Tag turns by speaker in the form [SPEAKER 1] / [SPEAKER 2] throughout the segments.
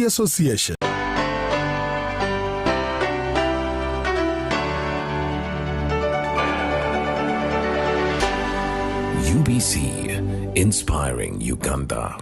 [SPEAKER 1] Association.
[SPEAKER 2] UBC, inspiring Uganda.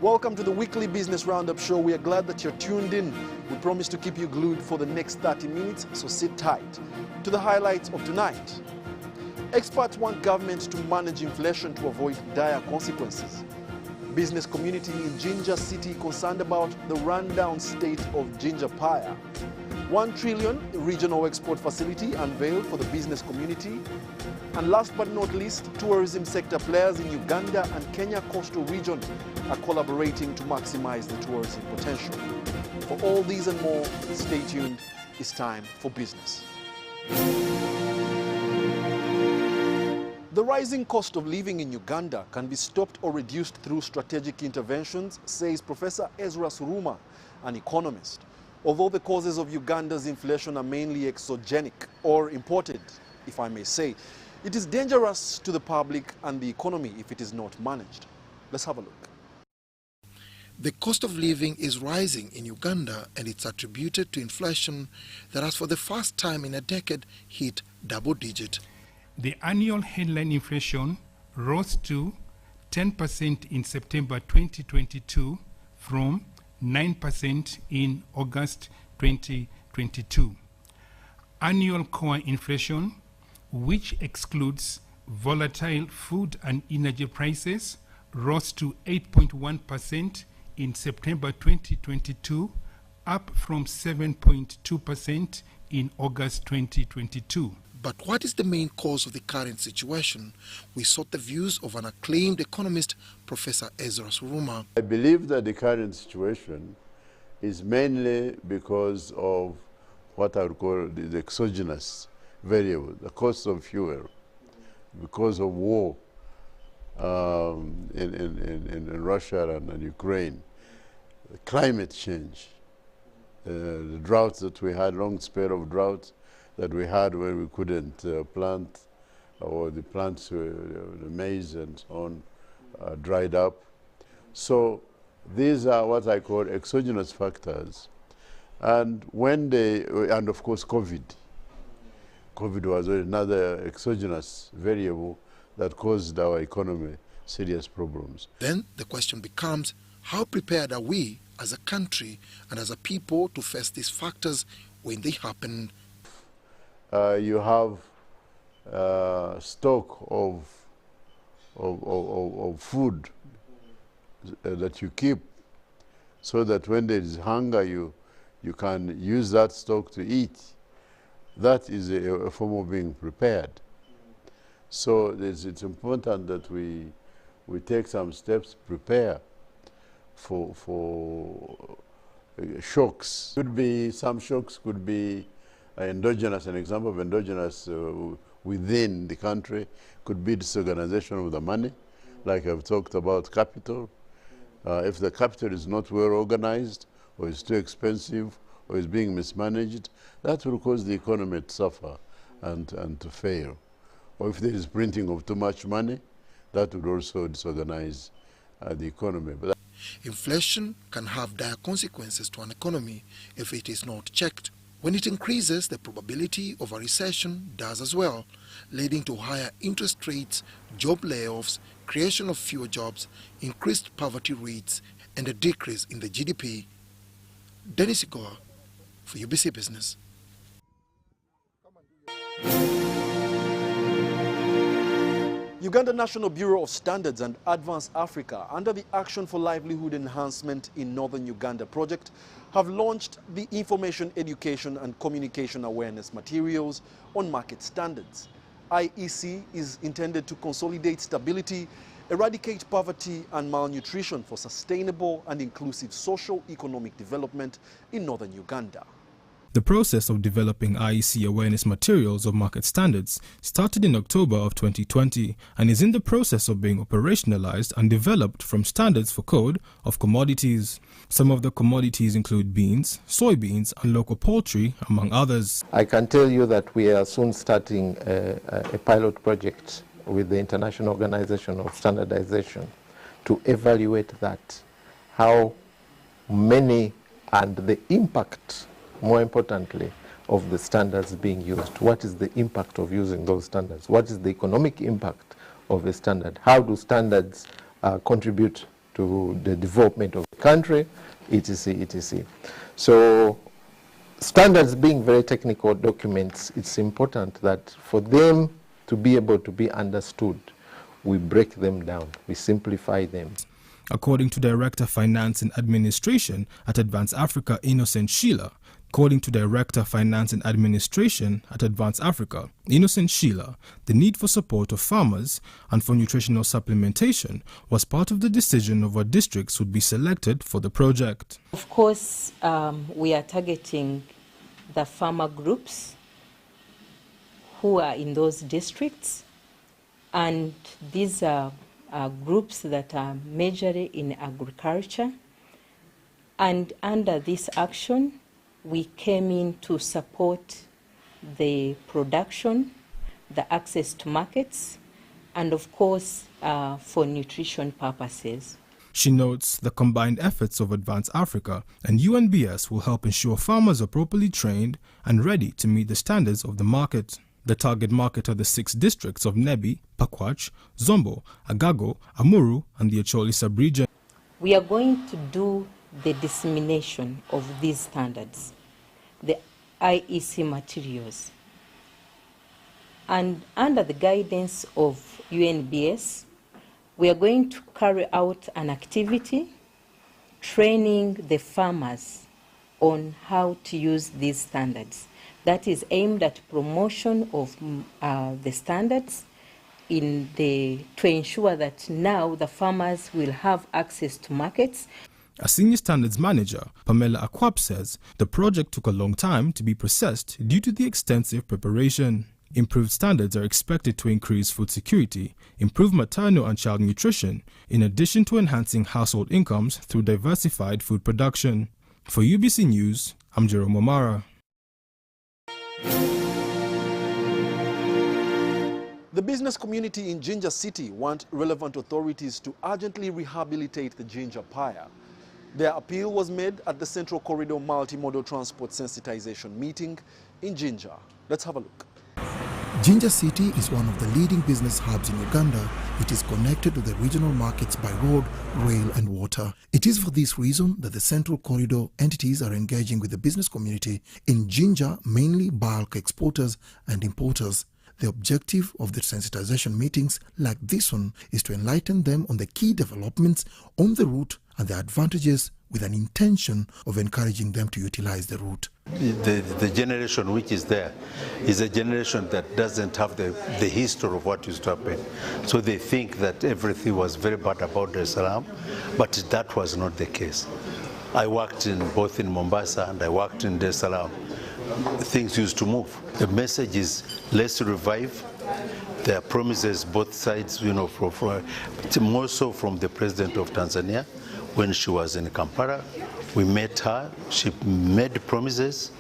[SPEAKER 3] Welcome to the weekly Business Roundup show. We are glad that you're tuned in. We promise to keep you glued for the next 30 minutes, so sit tight. To the highlights of tonight. Experts want government to manage inflation to avoid dire consequences. Business community in Jinja City concerned about the rundown state of ginger papaya. 1 trillion regional export facility unveiled for the business community. And last but not least, tourism sector players in Uganda and Kenya coastal region are collaborating to maximize the tourism potential. For all these and more, stay tuned. It's time for business. The rising cost of living in Uganda can be stopped or reduced through strategic interventions, says Professor Ezra Suruma, an economist. Although the causes of Uganda's inflation are mainly exogenic or imported, if I may say, it is dangerous to the public and the economy if it is not managed. Let's have a look.
[SPEAKER 4] The cost of living is rising in Uganda, and it's attributed to inflation that has for the first time in a decade hit double digit.
[SPEAKER 5] The annual headline inflation rose to 10% in September 2022 from 9% in August 2022. Annual core inflation, which excludes volatile food and energy prices, rose to 8.1% in September 2022, up from 7.2% in August 2022.
[SPEAKER 4] But what is the main cause of the current situation? We sought the views of an acclaimed economist, Professor Ezra Suruma.
[SPEAKER 6] I believe that the current situation is mainly because of what I would call the exogenous variable, the cost of fuel, because of war in Russia and Ukraine, climate change, the droughts that we had, long spell of drought that we had where we couldn't plant, or the plants, the maize and so on, dried up. So these are what I call exogenous factors. And and of course COVID. COVID was another exogenous variable that caused our economy serious problems.
[SPEAKER 4] Then the question becomes, how prepared are we as a country and as a people to face these factors when they happen?
[SPEAKER 6] You have stock of food that you keep, so that when there is hunger, you can use that stock to eat. That is a form of being prepared. So it's important that we take some steps to prepare for shocks. Some shocks could be endogenous. An example of endogenous within the country could be disorganization of the money, like I've talked about capital. If the capital is not well organized, or is too expensive, or is being mismanaged, that will cause the economy to suffer and to fail. Or if there is printing of too much money, that would also disorganize the economy. But
[SPEAKER 4] inflation can have dire consequences to an economy if it is not checked. When it increases, the probability of a recession does as well, leading to higher interest rates, job layoffs, creation of fewer jobs, increased poverty rates, and a decrease in the GDP. Dennis Igoa for UBC Business.
[SPEAKER 3] Uganda National Bureau of Standards and Advance Africa, under the Action for Livelihood Enhancement in Northern Uganda project, have launched the Information, Education and Communication Awareness materials on market standards. IEC is intended to consolidate stability, eradicate poverty and malnutrition for sustainable and inclusive socio-economic development in Northern Uganda.
[SPEAKER 1] The process of developing IEC awareness materials of market standards started in October of 2020 and is in the process of being operationalized and developed from standards for code of commodities. Some of the commodities include beans, soybeans and local poultry, among others.
[SPEAKER 7] I can tell you that we are soon starting a pilot project with the International Organization of Standardization to evaluate that, how many and the impact, more importantly, of the standards being used. What is the impact of using those standards? What is the economic impact of a standard? How do standards contribute to the development of the country, etc., etc. So standards being very technical documents, it's important that for them to be able to be understood, we break them down, we simplify them.
[SPEAKER 1] According to Director Finance and Administration at Advance Africa, Innocent Sheila, the need for support of farmers and for nutritional supplementation was part of the decision of what districts would be selected for the project.
[SPEAKER 8] Of course, we are targeting the farmer groups who are in those districts, and these are groups that are majorly in agriculture. And under this action, we came in to support the production, the access to markets, and of course for nutrition purposes.
[SPEAKER 1] She notes the combined efforts of Advance Africa and UNBS will help ensure farmers are properly trained and ready to meet the standards of the market. The target market are the 6 districts of Nebi, Pakwach, Zombo, Agago, Amuru and the Acholi sub-region.
[SPEAKER 8] We are going to do the dissemination of these standards, the IEC materials. And under the guidance of UNBS, we are going to carry out an activity training the farmers on how to use these standards. That is aimed at promotion of the standards to ensure that now the farmers will have access to markets.
[SPEAKER 1] A senior standards manager, Pamela Akwap, says the project took a long time to be processed due to the extensive preparation. Improved standards are expected to increase food security, improve maternal and child nutrition, in addition to enhancing household incomes through diversified food production. For UBC News, I'm Jerome Omara.
[SPEAKER 3] The business community in Jinja City want relevant authorities to urgently rehabilitate the Jinja Pier. Their appeal was made at the Central Corridor Multimodal Transport Sensitization meeting in Jinja. Let's have a look.
[SPEAKER 4] Jinja City is one of the leading business hubs in Uganda. It is connected to the regional markets by road, rail and water. It is for this reason that the Central Corridor entities are engaging with the business community in Jinja, mainly bulk exporters and importers. The objective of the sensitization meetings like this one is to enlighten them on the key developments on the route and the advantages, with an intention of encouraging them to utilize the route.
[SPEAKER 9] The generation which is there is a generation that doesn't have the history of what used to happen. So they think that everything was very bad about Dar es Salaam, but that was not the case. I worked both in Mombasa and I worked in Dar es Salaam. Things used to move. The message is, let's revive. There are promises both sides, more so from the President of Tanzania. When she was in Kampala, we met her, she made promises,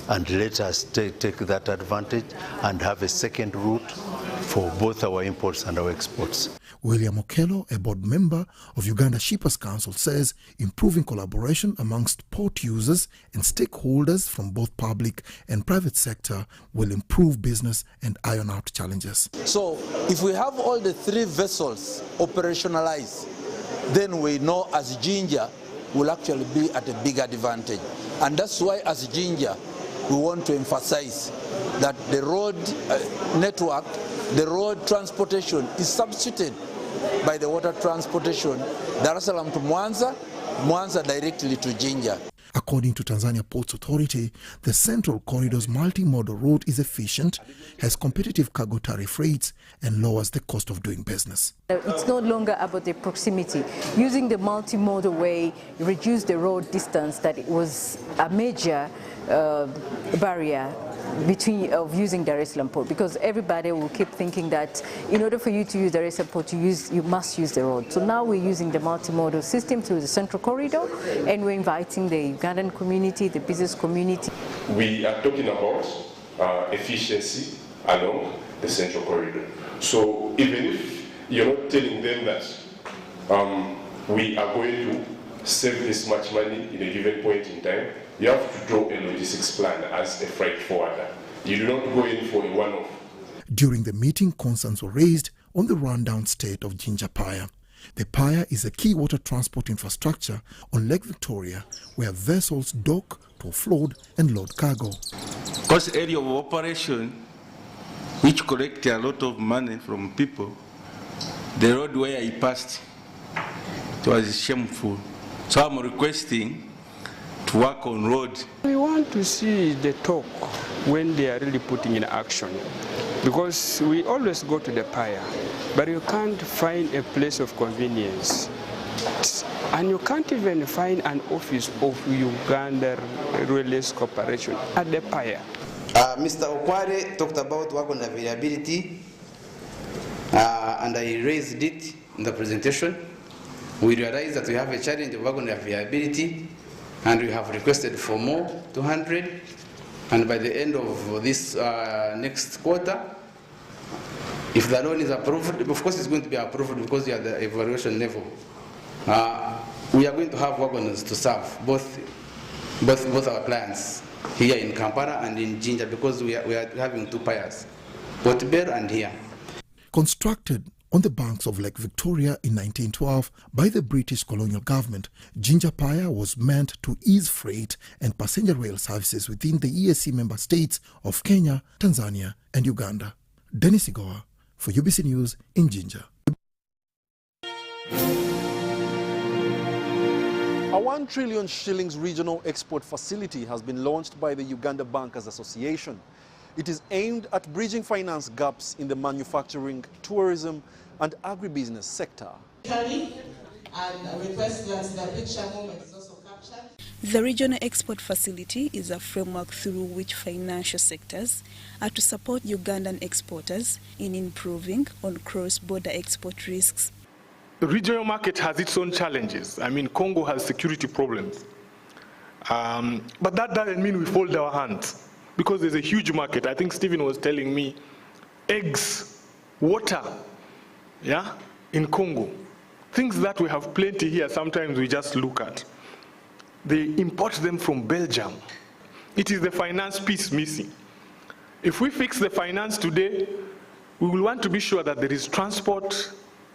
[SPEAKER 9] and let us take that advantage and have a second route for both our imports and our exports.
[SPEAKER 4] William Okello, a board member of Uganda Shippers Council, says improving collaboration amongst port users and stakeholders from both public and private sector will improve business and iron out challenges.
[SPEAKER 10] So if we have all the 3 vessels operationalized, then we know as Jinja will actually be at a bigger advantage. And that's why as Jinja we want to emphasize that the road network the road transportation is substituted by the water transportation, Dar es Salaam to Mwanza, Mwanza directly to Jinja.
[SPEAKER 4] According to Tanzania Ports Authority, the Central Corridor's multimodal route is efficient, has competitive cargo tariff rates, and lowers the cost of doing business.
[SPEAKER 11] It's no longer about the proximity. Using the multimodal way reduced the road distance that it was a major barrier of using Dar es Salaam Port, because everybody will keep thinking that in order for you to use Dar es Salaam Port, you must use the road. So now we're using the multimodal system through the Central Corridor, and we're inviting the Ugandan community, the business community.
[SPEAKER 12] We are talking about efficiency along the Central Corridor. So even if you're not telling them that we are going to save this much money in a given point in time, you have to draw a logistics plan as a freight forwarder. You do not go in for a one-off.
[SPEAKER 4] During the meeting, concerns were raised on the rundown state of Jinja Pier. The pier is a key water transport infrastructure on Lake Victoria, where vessels dock to offload and load cargo.
[SPEAKER 13] Because area of operation, which collect a lot of money from people, the road where I passed, it was shameful. So I'm requesting to work on road.
[SPEAKER 14] We want to see the talk when they are really putting in action, because we always go to the pier, but you can't find a place of convenience, and you can't even find an office of Uganda Railways Corporation at the pier.
[SPEAKER 15] Mr. Okware talked about work on availability, and I raised it in the presentation. We realized that we have a challenge of work on availability, and we have requested for more, 200, and by the end of this next quarter, if the loan is approved, of course it's going to be approved because we are at the evaluation level. We are going to have wagons to serve both our clients here in Kampala and in Jinja, because we are having two piers, Port Bell and here.
[SPEAKER 4] Constructed on the banks of Lake Victoria in 1912 by the British colonial government, Jinja Pier was meant to ease freight and passenger rail services within the EAC member states of Kenya, Tanzania and Uganda. Dennis Igoa for UBC News in Jinja.
[SPEAKER 3] A 1 trillion shillings regional export facility has been launched by the Uganda Bankers Association. It is aimed at bridging finance gaps in the manufacturing, tourism and agribusiness sector.
[SPEAKER 16] And I request that the picture moment is also captured.
[SPEAKER 17] The Regional Export Facility is a framework through which financial sectors are to support Ugandan exporters in improving on cross-border export risks.
[SPEAKER 18] The regional market has its own challenges. I mean, Congo has security problems. But that doesn't mean we fold our hands, because there's a huge market. I think Stephen was telling me, eggs, water, yeah, in Congo. Things that we have plenty here, sometimes we just look at. They import them from Belgium. It is the finance piece missing. If we fix the finance today, we will want to be sure that there is transport,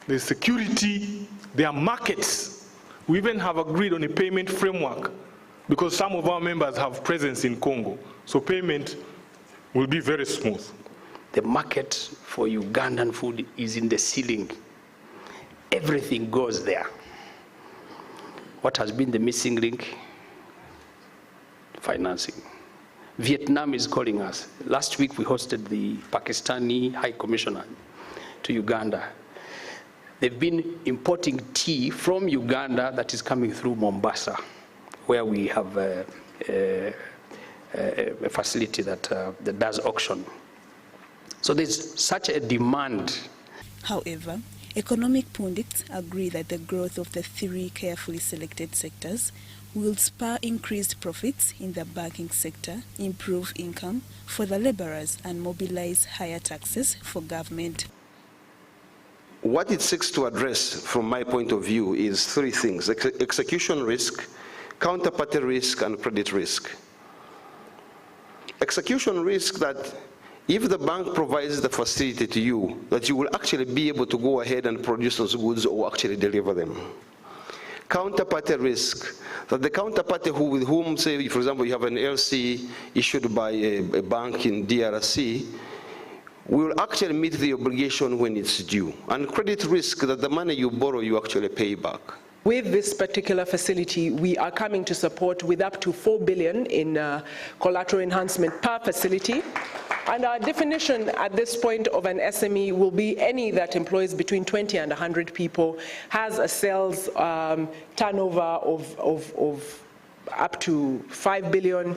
[SPEAKER 18] there is security, there are markets. We even have agreed on a payment framework, because some of our members have presence in Congo. So payment will be very smooth.
[SPEAKER 19] The market for Ugandan food is in the ceiling. Everything goes there. What has been the missing link? Financing. Vietnam is calling us. Last week we hosted the Pakistani High Commissioner to Uganda. They've been importing tea from Uganda that is coming through Mombasa, where we have a facility that does auction. So there's such a demand.
[SPEAKER 17] However, economic pundits agree that the growth of the three carefully selected sectors will spur increased profits in the banking sector, improve income for the laborers, and mobilize higher taxes for government.
[SPEAKER 20] What it seeks to address, from my point of view, is three things: execution risk, counterparty risk, and credit risk. Execution risk, that if the bank provides the facility to you, that you will actually be able to go ahead and produce those goods or actually deliver them. Counterparty risk, that the counterparty with whom, say, for example, you have an LC issued by a bank in DRC, we will actually meet the obligation when it's due, and credit risk that the money you borrow you actually pay back.
[SPEAKER 21] With this particular facility, we are coming to support with up to 4 billion in collateral enhancement per facility. And our definition at this point of an SME will be any that employs between 20 and 100 people, has a sales turnover of up to 5 billion,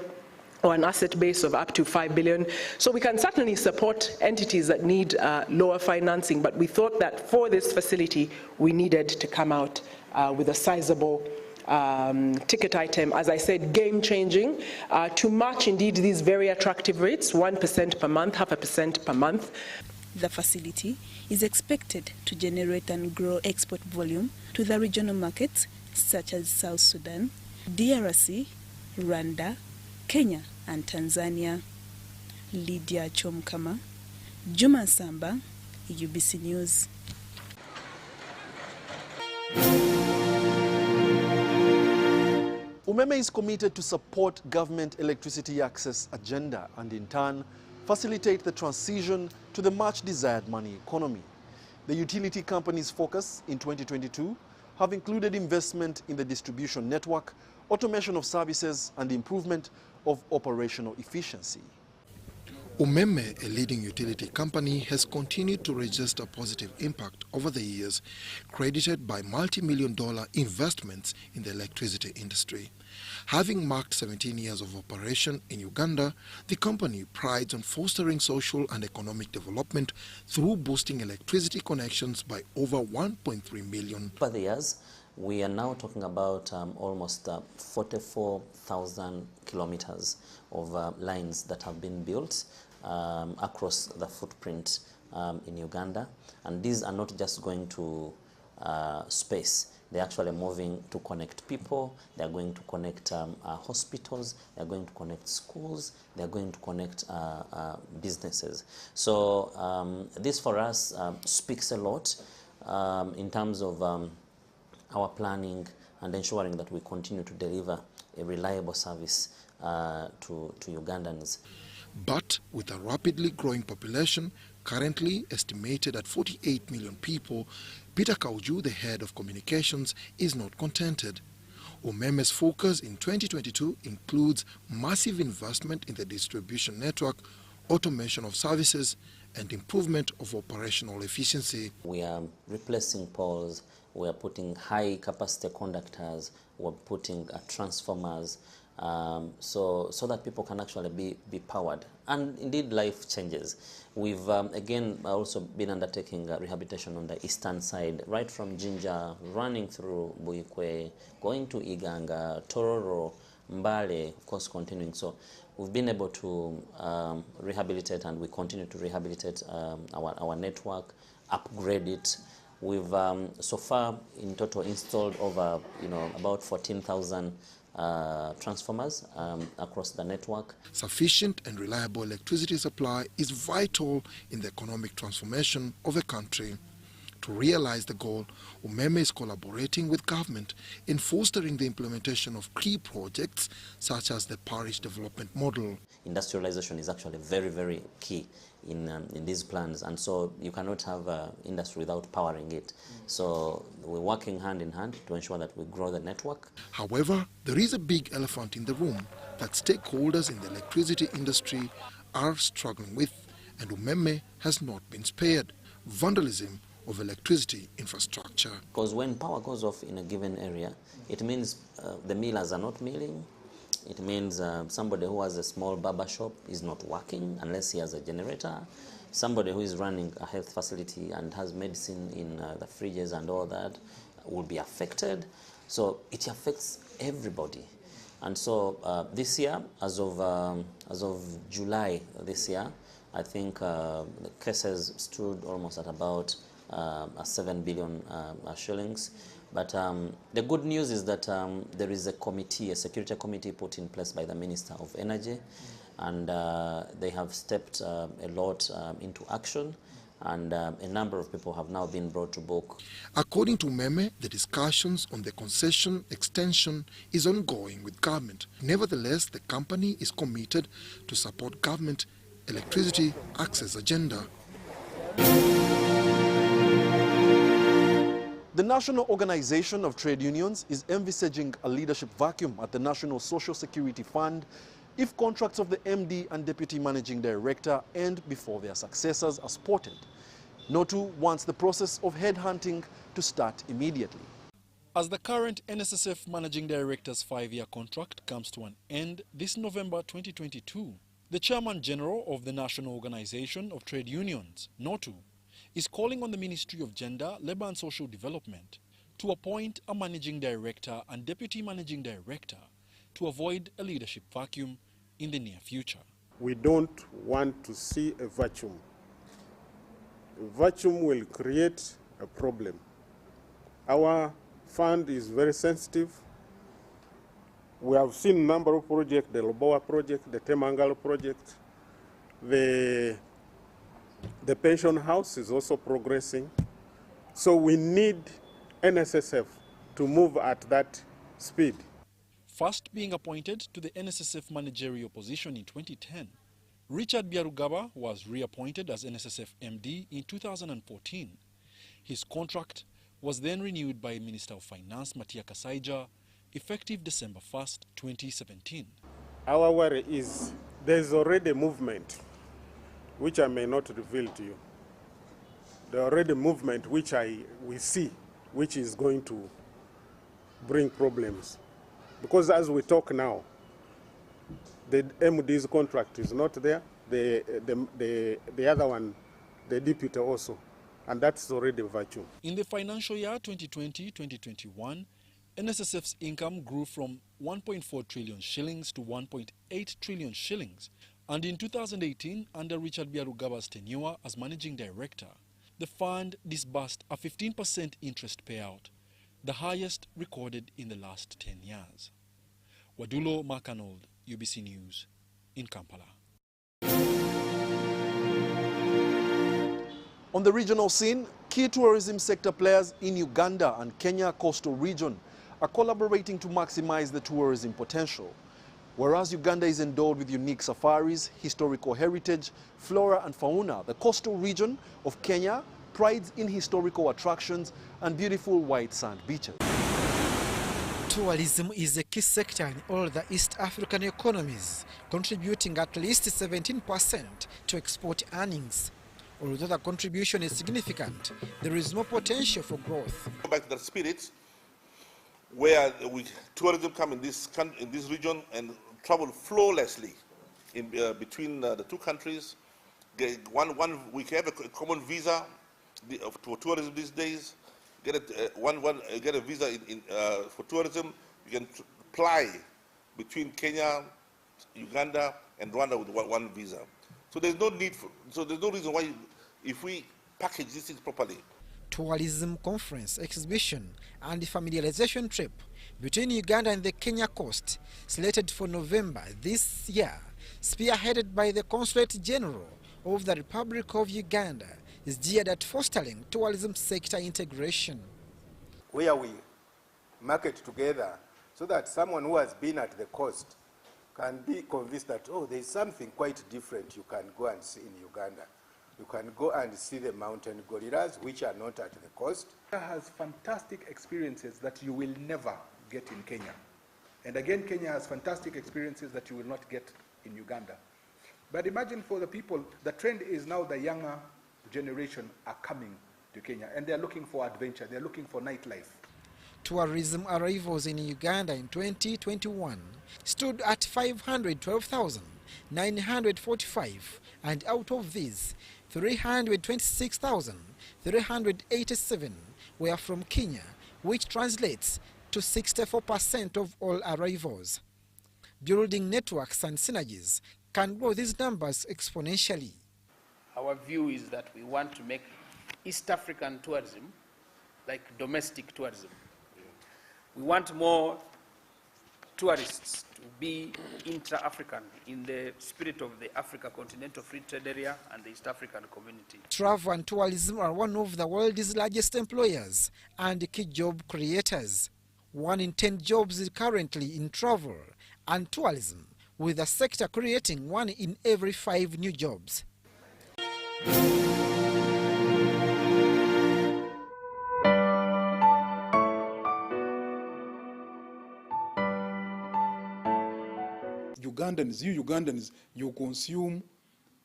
[SPEAKER 21] or an asset base of up to 5 billion. So we can certainly support entities that need lower financing, but we thought that for this facility, we needed to come out with a sizable ticket item, as I said, game-changing, to match indeed these very attractive rates, 1% per month, 0.5% per month.
[SPEAKER 17] The facility is expected to generate and grow export volume to the regional markets such as South Sudan, DRC, Rwanda, Kenya and Tanzania. Lydia Chomkama, Juma Samba, UBC News.
[SPEAKER 3] UMEME is committed to support government electricity access agenda and in turn facilitate the transition to the much desired money economy. The utility company's focus in 2022 have included investment in the distribution network, automation of services and the improvement of operational efficiency.
[SPEAKER 4] UMEME, a leading utility company, has continued to register positive impact over the years, credited by multi-million-dollar investments in the electricity industry. Having marked 17 years of operation in Uganda, the company prides on fostering social and economic development through boosting electricity connections by over 1.3 million.
[SPEAKER 22] Over the years, we are now talking about almost 44,000 kilometers of lines that have been built across the footprint in Uganda. And these are not just going to space. They're actually moving to connect people. They're going to connect hospitals. They're going to connect schools. They're going to connect businesses. So this for us speaks a lot in terms of our planning and ensuring that we continue to deliver a reliable service to Ugandans.
[SPEAKER 4] But with a rapidly growing population, currently estimated at 48 million people, Peter Kauju, the head of communications, is not contented. UMEME's focus in 2022 includes massive investment in the distribution network, automation of services, and improvement of operational efficiency.
[SPEAKER 22] We are replacing poles, we are putting high capacity conductors, we're putting transformers, so that people can actually be powered. And indeed life changes. We've again also been undertaking rehabilitation on the eastern side, right from Jinja, running through Buikwe, going to Iganga, Tororo, Mbale, of course continuing. So we've been able to rehabilitate, and we continue to rehabilitate our network, upgrade it. We've so far in total installed over about 14,000 transformers across the network.
[SPEAKER 4] Sufficient and reliable electricity supply is vital in the economic transformation of a country. To realize the goal, UMEME is collaborating with government in fostering the implementation of key projects such as the parish development model.
[SPEAKER 22] Industrialization is actually very, very key in these plans, and so you cannot have industry without powering it. So we're working hand in hand to ensure that we grow the network.
[SPEAKER 4] However, there is a big elephant in the room that stakeholders in the electricity industry are struggling with, and UMEME has not been spared: vandalism of electricity infrastructure.
[SPEAKER 22] Because when power goes off in a given area, it means the millers are not milling. It means somebody who has a small barber shop is not working unless he has a generator. Somebody who is running a health facility and has medicine in the fridges and all that will be affected. So it affects everybody. And so this year, as of July this year, I think the cases stood almost at about 7 billion shillings. But the good news is that there is a committee, a security committee put in place by the Minister of Energy, and they have stepped a lot into action, and a number of people have now been brought to book.
[SPEAKER 4] According to UMEME, the discussions on the concession extension is ongoing with government. Nevertheless, the company is committed to support government electricity access agenda.
[SPEAKER 3] The National Organization of Trade Unions is envisaging a leadership vacuum at the National Social Security Fund if contracts of the MD and Deputy Managing Director end before their successors are spotted. NOTU wants the process of headhunting to start immediately. As the current NSSF Managing Director's 5-year contract comes to an end this November 2022, the Chairman General of the National Organization of Trade Unions, NOTU, is calling on the Ministry of Gender, Labour and Social Development to appoint a Managing Director and Deputy Managing Director to avoid a leadership vacuum in the near future.
[SPEAKER 2] We don't want to see a vacuum. A vacuum will create a problem. Our fund is very sensitive. We have seen a number of projects, the Loboa project, the Temangalo project, the pension house is also progressing. So we need NSSF to move at that speed.
[SPEAKER 3] First being appointed to the NSSF managerial position in 2010, Richard Byarugaba was reappointed as NSSF MD in 2014. His contract was then renewed by Minister of Finance Matia Kasaija, effective December 1st, 2017.
[SPEAKER 2] Our worry is there's already movement, which I may not reveal to you. There already movement which we see, which is going to bring problems. Because as we talk now, the MD's contract is not there, the other one, the deputy also, and that's already a vacuum.
[SPEAKER 3] In the financial year 2020-2021, NSSF's income grew from 1.4 trillion shillings to 1.8 trillion shillings, and in 2018, under Richard Byarugaba's tenure as Managing Director, the fund disbursed a 15% interest payout, the highest recorded in the last 10 years. Wadulo Arnold, UBC News, in Kampala. On the regional scene, key tourism sector players in Uganda and Kenya coastal region are collaborating to maximize the tourism potential. Whereas Uganda is endowed with unique safaris, historical heritage, flora and fauna, the coastal region of Kenya prides in historical attractions and beautiful white sand beaches.
[SPEAKER 5] Tourism is a key sector in all the East African economies, contributing at least 17% to export earnings. Although the contribution is significant, there is more potential for growth.
[SPEAKER 23] Go back to the spirit where tourism come in this region and travel flawlessly in, between the two countries. We can have a common visa for tourism these days. Get a visa for tourism. You can apply between Kenya, Uganda, and Rwanda with one visa. So there's no need for. So there's no reason why, if we package these things properly.
[SPEAKER 5] Tourism conference, exhibition, and familiarization trip between Uganda and the Kenya coast, slated for November this year, spearheaded by the Consulate General of the Republic of Uganda, is geared at fostering tourism sector integration.
[SPEAKER 24] Where we market together so that someone who has been at the coast can be convinced that, oh, there's something quite different you can go and see in Uganda. You can go and see the mountain gorillas, which are not at the coast.
[SPEAKER 25] Kenya has fantastic experiences that you will never get in Kenya. And again, Kenya has fantastic experiences that you will not get in Uganda. But imagine for the people, the trend is now the younger generation are coming to Kenya and they're looking for adventure, they're looking for nightlife.
[SPEAKER 5] Tourism arrivals in Uganda in 2021 stood at 512,945, and out of these, 326,387 were from Kenya, which translates to 64% of all arrivals. Building networks and synergies can grow these numbers exponentially.
[SPEAKER 19] Our view is that we want to make East African tourism like domestic tourism. We want more tourists to be intra-African in the spirit of the Africa Continental Free Trade Area and the East African community.
[SPEAKER 5] Travel and tourism are one of the world's largest employers and key job creators. 1 in 10 jobs is currently in travel and tourism, with the sector creating 1 in every 5 new jobs.
[SPEAKER 1] Ugandans, you consume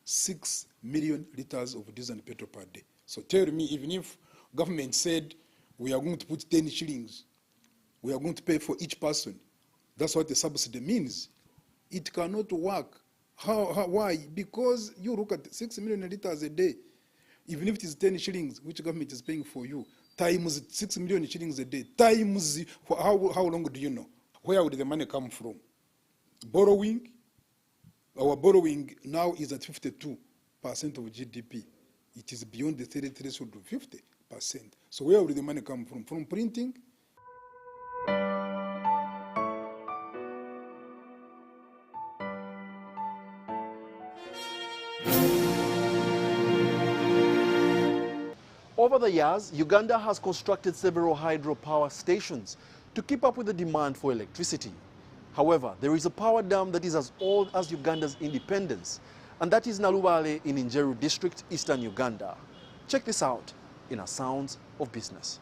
[SPEAKER 1] 6 million liters of diesel and petrol per day. So tell me, even if government said we are going to put 10 shillings, we are going to pay for each person, that's what the subsidy means. It cannot work. Why? Because you look at 6 million liters a day, even if it is 10 shillings, which government is paying for you, times 6 million shillings a day, times, how long do you know? Where would the money come from? Borrowing. Our borrowing now is at 52% of GDP. It is beyond the threshold of 50%. So where would the money come from? From printing?
[SPEAKER 3] Over the years, Uganda has constructed several hydropower stations to keep up with the demand for electricity. However, there is a power dam that is as old as Uganda's independence, and that is Nalubale in Njeru district, eastern Uganda. Check this out in our Sounds of Business.